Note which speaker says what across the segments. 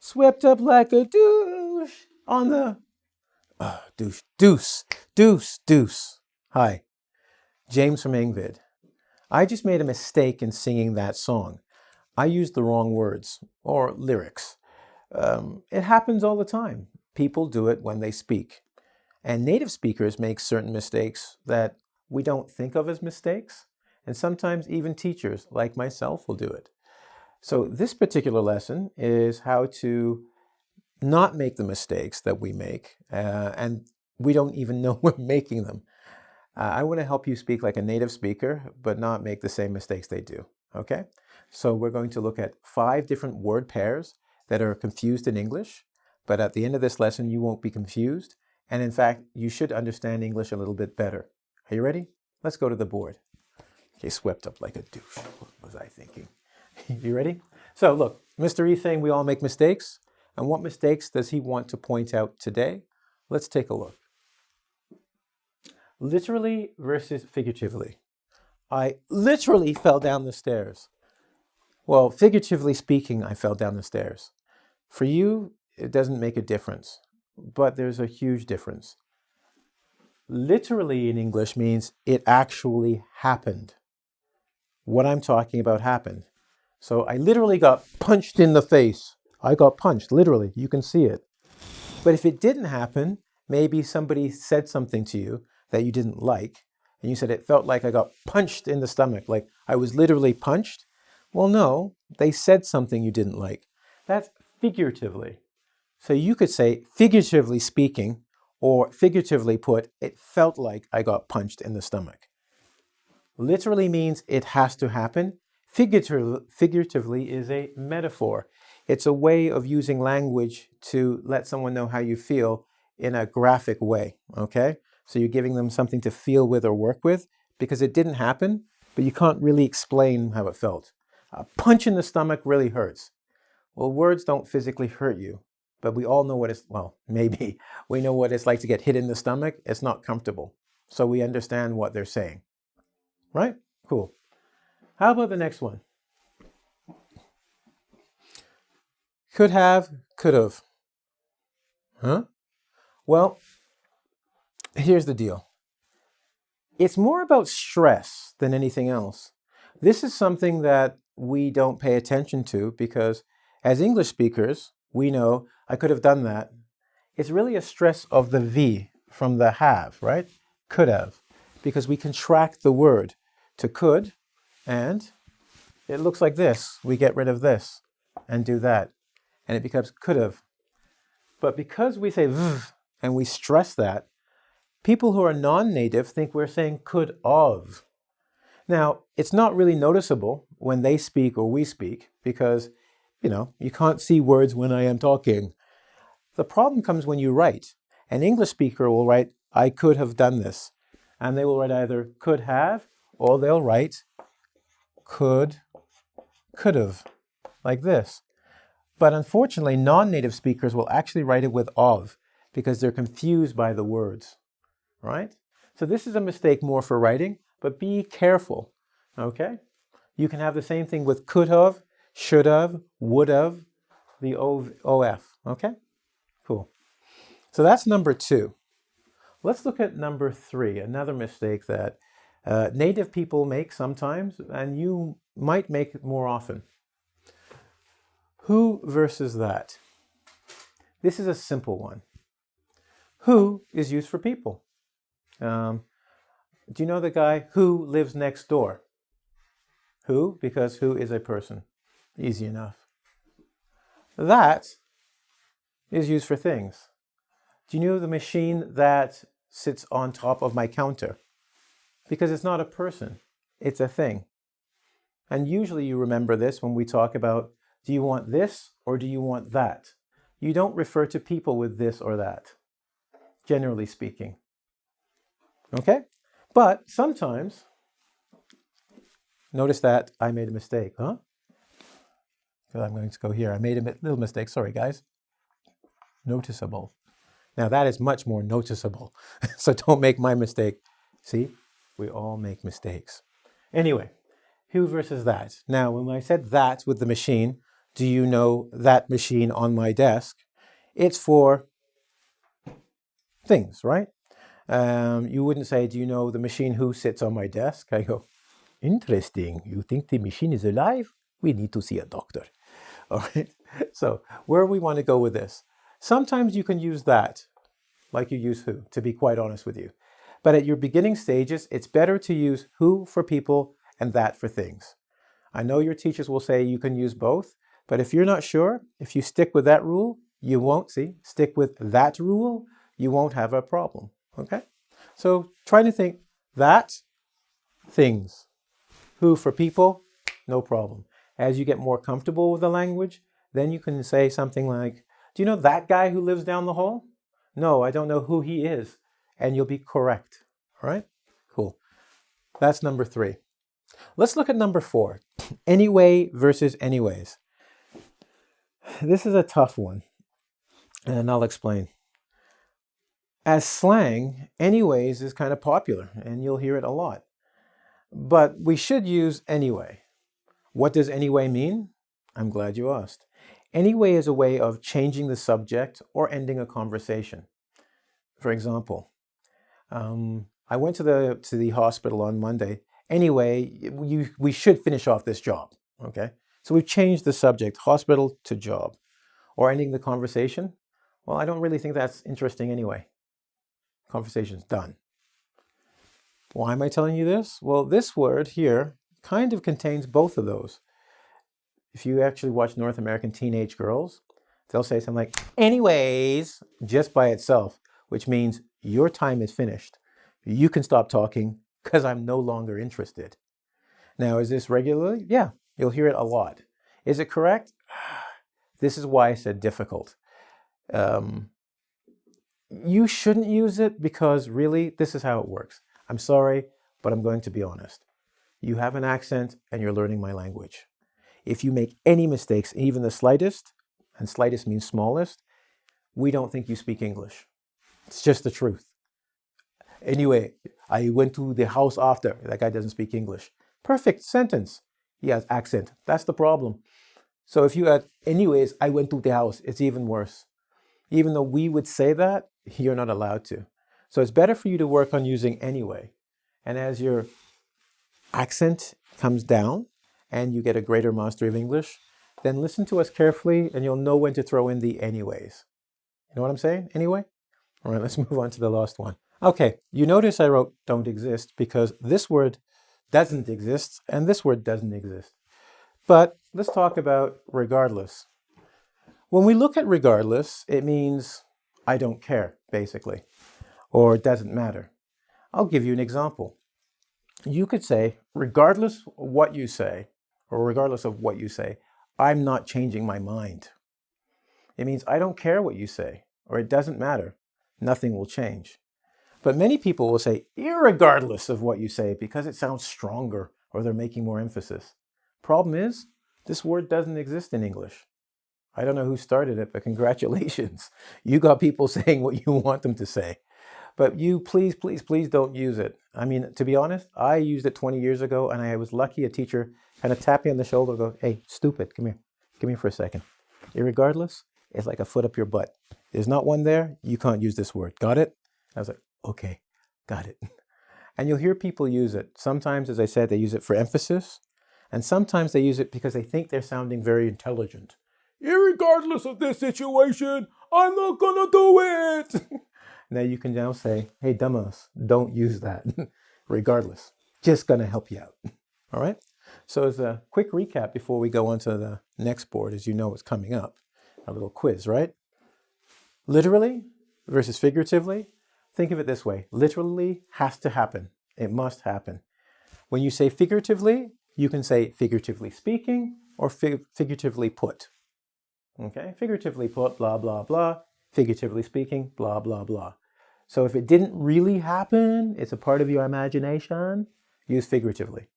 Speaker 1: Swept up like a douche on the... douche, deuce, deuce, deuce. Hi, James from engVid. I just made a mistake in singing that song. I used the wrong words, or lyrics. It happens all the time. People do it when they speak. And native speakers make certain mistakes that we don't think of as mistakes. And sometimes even teachers, like myself, will do it. So this particular lesson is how to not make the mistakes that we make, and we don't even know we're making them. I want to help you speak like a native speaker, but not make the same mistakes they do, okay? So we're going to look at 5 different word pairs that are confused in English, but at the end of this lesson, you won't be confused. And in fact, you should understand English a little bit better. Are you ready? Let's go to the board. Okay, swept up like a douche. What was I thinking? You ready? So look, Mr. E saying we all make mistakes. And what mistakes does he want to point out today? Let's take a look. Literally versus figuratively. I literally fell down the stairs. Well, figuratively speaking, I fell down the stairs. For you, it doesn't make a difference, but there's a huge difference. Literally in English means it actually happened. What I'm talking about happened. So I literally got punched in the face. I got punched, literally. You can see it. But if it didn't happen, maybe somebody said something to you that you didn't like, and you said it felt like I got punched in the stomach, like I was literally punched. Well, no, they said something you didn't like. That's figuratively. So you could say, figuratively speaking, or figuratively put, it felt like I got punched in the stomach. Literally means it has to happen. Figuratively is a metaphor. It's a way of using language to let someone know how you feel in a graphic way, okay? So you're giving them something to feel with or work with because it didn't happen, but you can't really explain how it felt. A punch in the stomach really hurts. Well, words don't physically hurt you, but we all know what it's, well, maybe we know what it's like to get hit in the stomach. It's not comfortable. So we understand what they're saying, right? Cool. How about the next one? Could have, could have. Huh? Well, here's the deal. It's more about stress than anything else. This is something that we don't pay attention to because as English speakers, we know I could have done that. It's really a stress of the V from the have, right? Could have. Because we contract the word to could, and it looks like this. We get rid of this and do that. And it becomes could have. But because we say v and we stress that, people who are non-native think we're saying could of. Now, it's not really noticeable when they speak or we speak because, you can't see words when I am talking. The problem comes when you write. An English speaker will write, I could have done this. And they will write either could have or they'll write could have, like this. But unfortunately, non-native speakers will actually write it with of because they're confused by the words, right? So this is a mistake more for writing, but be careful, okay? You can have the same thing with could have, should have, would have, the OF, okay? Cool. So that's number 2. Let's look at number 3, another mistake that native people make sometimes, and you might make it more often. Who versus that. This is a simple one. Who is used for people. Do you know the guy who lives next door? Who, because who is a person. Easy enough. That is used for things. Do you know the machine that sits on top of my counter? Because it's not a person, it's a thing. And usually you remember this when we talk about, do you want this or do you want that? You don't refer to people with this or that, generally speaking. Okay? But sometimes, notice that I made a mistake, huh? Because I'm going to go here. I made a little mistake. Sorry, guys. Noticeable. Now that is much more noticeable. So don't make my mistake. See, we all make mistakes. Anyway, who versus that. Now, when I said that with the machine, do you know that machine on my desk? It's for things, right? You wouldn't say, do you know the machine who sits on my desk? I go, interesting. You think the machine is alive? We need to see a doctor. All right. So where we want to go with this? Sometimes you can use that, like you use who, to be quite honest with you. But at your beginning stages, it's better to use who for people and that for things. I know your teachers will say you can use both, but if you're not sure, if you stick with that rule, you won't stick with that rule, you won't have a problem. Okay? So try to think that, things. Who for people, no problem. As you get more comfortable with the language, then you can say something like, do you know that guy who lives down the hall? No, I don't know who he is. And you'll be correct. All right? Cool. That's number 3. Let's look at number 4. Anyway versus anyways. This is a tough one, and I'll explain. As slang, anyways is kind of popular, and you'll hear it a lot. But we should use anyway. What does anyway mean? I'm glad you asked. Anyway is a way of changing the subject or ending a conversation. For example, I went to the hospital on Monday. Anyway, we should finish off this job, okay? So we've changed the subject, hospital to job. Or ending the conversation. Well, I don't really think that's interesting anyway. Conversation's done. Why am I telling you this? Well, this word here kind of contains both of those. If you actually watch North American teenage girls, they'll say something like, anyways, just by itself, which means your time is finished. You can stop talking because I'm no longer interested. Now, is this regularly? Yeah, you'll hear it a lot. Is it correct? This is why I said difficult. You shouldn't use it because really, this is how it works. I'm sorry, but I'm going to be honest. You have an accent and you're learning my language. If you make any mistakes, even the slightest, and slightest means smallest, we don't think you speak English. It's just the truth. Anyway, I went to the house after. That guy doesn't speak English. Perfect sentence. He has accent. That's the problem. So if you add, anyways, I went to the house, it's even worse. Even though we would say that, you're not allowed to. So it's better for you to work on using anyway. And as your accent comes down and you get a greater mastery of English, then listen to us carefully and you'll know when to throw in the anyways. You know what I'm saying? Anyway? All right, let's move on to the last one. Okay, you notice I wrote don't exist because this word doesn't exist and this word doesn't exist. But let's talk about regardless. When we look at regardless, it means I don't care, basically, or it doesn't matter. I'll give you an example. You could say, regardless of what you say, or regardless of what you say, I'm not changing my mind. It means I don't care what you say, or it doesn't matter. Nothing will change. But many people will say, irregardless of what you say, because it sounds stronger, or they're making more emphasis. Problem is, this word doesn't exist in English. I don't know who started it, but congratulations. You got people saying what you want them to say. But you please, please, please don't use it. I mean, to be honest, I used it 20 years ago, and I was lucky a teacher kind of tapped me on the shoulder and go, hey, stupid, come here. Come here for a second. Irregardless, it's like a foot up your butt. There's not one there, you can't use this word. Got it? I was like, okay, got it. And you'll hear people use it. Sometimes, as I said, they use it for emphasis. And sometimes they use it because they think they're sounding very intelligent. Irregardless of this situation, I'm not gonna do it. Now you can now say, hey, dumbass, don't use that. Regardless, just gonna help you out. All right? So as a quick recap before we go on to the next board, as you know what's coming up, a little quiz, right? Literally versus figuratively. Think of it this way. Literally has to happen. It must happen. When you say figuratively, you can say figuratively speaking or figuratively put. Okay? Figuratively put, blah, blah, blah. Figuratively speaking, blah, blah, blah. So if it didn't really happen, it's a part of your imagination, use figuratively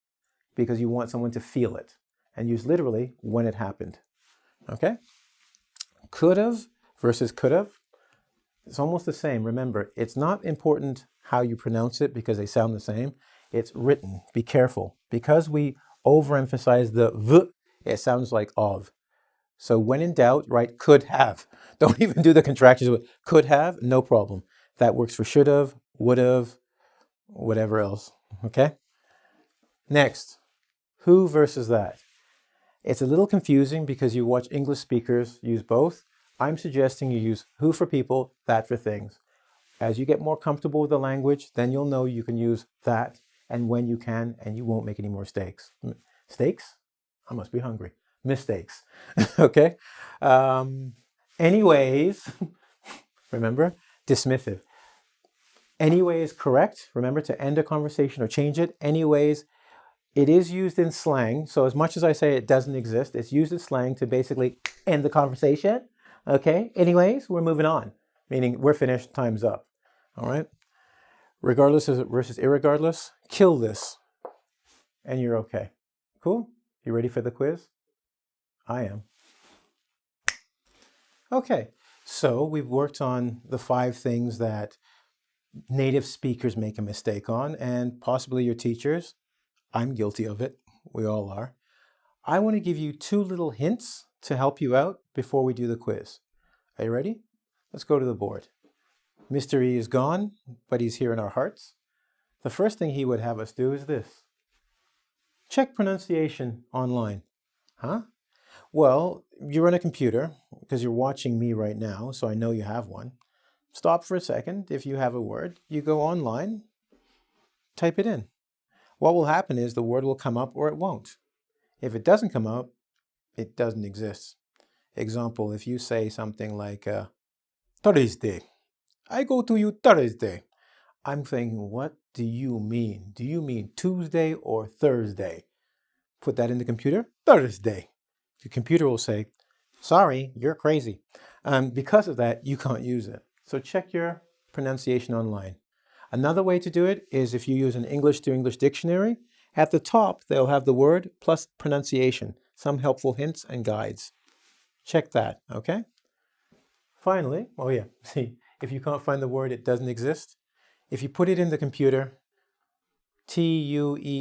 Speaker 1: because you want someone to feel it. And use literally when it happened. Okay? Could have versus could have. It's almost the same. Remember, it's not important how you pronounce it because they sound the same. It's written. Be careful. Because we overemphasize the v, it sounds like of. So when in doubt, write could have. Don't even do the contractions with could have, no problem. That works for should have, would have, whatever else, okay? Next, who versus that. It's a little confusing because you watch English speakers use both. I'm suggesting you use who for people, that for things. As you get more comfortable with the language, then you'll know you can use that and when you can, and you won't make any more mistakes. Steaks? I must be hungry. Mistakes, okay? Anyways, remember, dismissive. Anyway is correct. Remember to end a conversation or change it. Anyways, it is used in slang. So as much as I say it doesn't exist, it's used in slang to basically end the conversation. Okay, anyways, we're moving on. Meaning we're finished, time's up. All right? Regardless versus irregardless, kill this and you're okay. Cool? You ready for the quiz? I am. Okay, so we've worked on the 5 things that native speakers make a mistake on, and possibly your teachers. I'm guilty of it. We all are. I want to give you 2 little hints to help you out before we do the quiz. Are you ready? Let's go to the board. Mr. E is gone, but he's here in our hearts. The first thing he would have us do is this. Check pronunciation online. Huh? Well, you're on a computer because you're watching me right now, so I know you have one. Stop for a second. If you have a word, you go online, type it in. What will happen is the word will come up or it won't. If it doesn't come up, it doesn't exist. Example, if you say something like Thursday, I go to you Thursday. I'm thinking, what do you mean? Do you mean Tuesday or Thursday? Put that in the computer, Thursday. The computer will say, sorry, you're crazy. Because of that, you can't use it. So check your pronunciation online. Another way to do it is if you use an English to English dictionary, at the top, they'll have the word plus pronunciation, some helpful hints and guides. Check that, okay? Finally, oh yeah, see, if you can't find the word, it doesn't exist. If you put it in the computer, Tuesherday,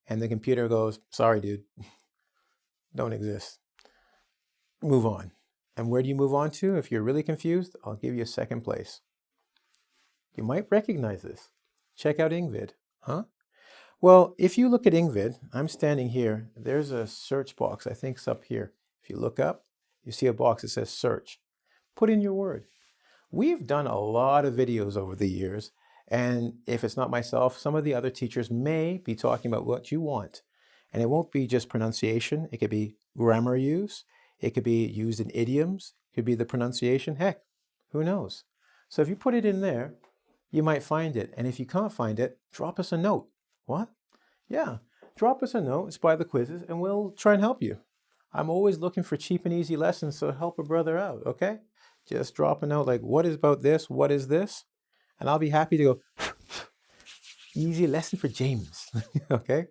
Speaker 1: and the computer goes, sorry, dude, don't exist. Move on. And where do you move on to? If you're really confused, I'll give you a second place. You might recognize this. Check out engVid. Huh? Well, if you look at engVid, I'm standing here. There's a search box. I think it's up here. If you look up, you see a box that says search. Put in your word. We've done a lot of videos over the years, and if it's not myself, some of the other teachers may be talking about what you want. And it won't be just pronunciation. It could be grammar use. It could be used in idioms. It could be the pronunciation. Heck, who knows? So if you put it in there, you might find it. And if you can't find it, drop us a note. What? Yeah, drop us a note. It's by the quizzes, and we'll try and help you. I'm always looking for cheap and easy lessons, so help a brother out, okay? Just drop a note like, what is about this? What is this? And I'll be happy to go, easy lesson for James, okay?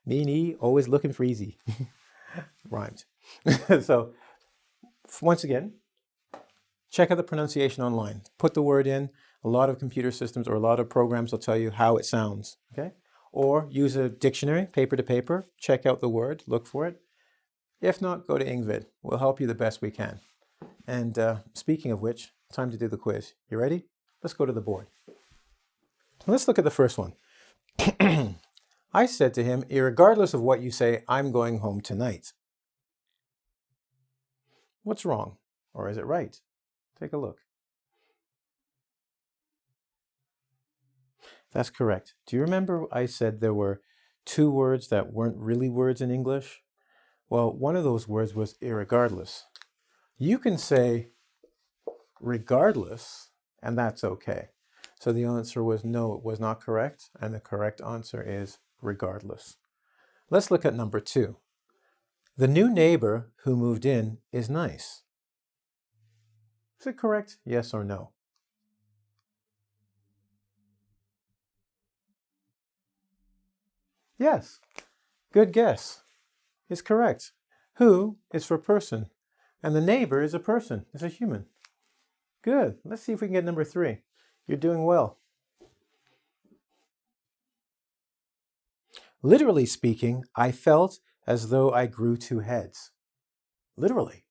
Speaker 1: Me and E, always looking for easy. Rhymed. So, once again, check out the pronunciation online. Put the word in. A lot of computer systems or a lot of programs will tell you how it sounds, okay? Or use a dictionary, paper to paper. Check out the word, look for it. If not, go to engVid. We'll help you the best we can. And speaking of which, time to do the quiz. You ready? Let's go to the board. Let's look at the first one. I said to him, irregardless of what you say, I'm going home tonight. What's wrong? Or is it right? Take a look. That's correct. Do you remember I said there were 2 words that weren't really words in English? Well, one of those words was irregardless. You can say regardless, and that's okay. So the answer was no, it was not correct, and the correct answer is regardless. Let's look at number 2. The new neighbor who moved in is nice. Is it correct? Yes or no? Yes. Good guess. It's correct. Who is for person, and the neighbor is a person, is a human. Good. Let's see if we can get number 3. You're doing well. Literally speaking, I felt as though I grew two heads. Literally.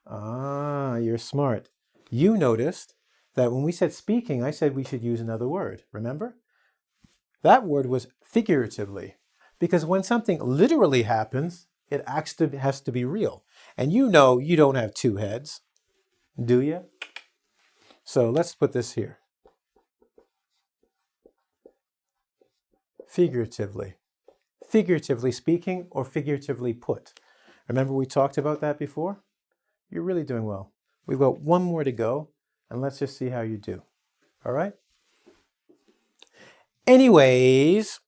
Speaker 1: Ah, you're smart. You noticed that when we said speaking, I said we should use another word. Remember? That word was figuratively, because when something literally happens, it actually has to be real. And you know you don't have two heads, do you? So let's put this here. Figuratively. Figuratively speaking or figuratively put. Remember we talked about that before? You're really doing well. We've got one more to go, and let's just see how you do. All right? Anyways,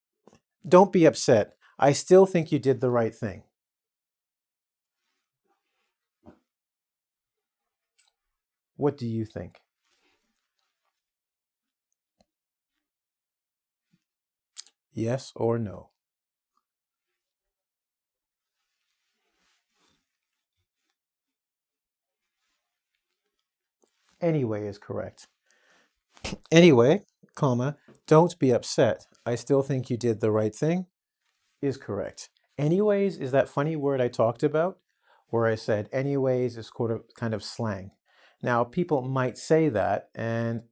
Speaker 1: don't be upset. I still think you did the right thing. What do you think? Yes or no? Anyway is correct. Anyway, comma, don't be upset. I still think you did the right thing is correct. Anyways is that funny word I talked about where I said anyways is kind of slang. Now, people might say that, and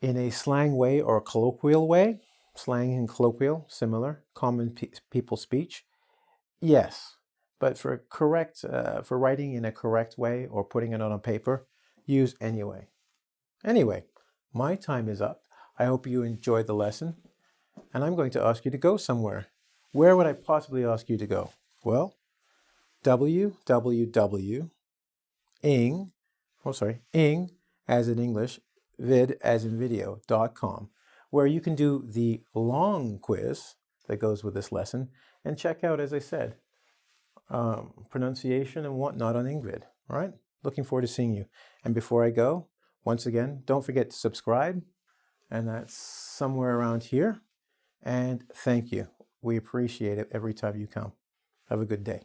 Speaker 1: in a slang way or a colloquial way, slang and colloquial, similar, common people speech, yes. But for for writing in a correct way or putting it on a paper, use anyway. Anyway, my time is up. I hope you enjoyed the lesson, and I'm going to ask you to go somewhere. Where would I possibly ask you to go? Well, www.ing, ing as in English, vid as in video.com, where you can do the long quiz that goes with this lesson and check out, as I said, pronunciation and whatnot on engVid. All right? Looking forward to seeing you. And before I go, once again, don't forget to subscribe, and that's somewhere around here. And thank you. We appreciate it every time you come. Have a good day.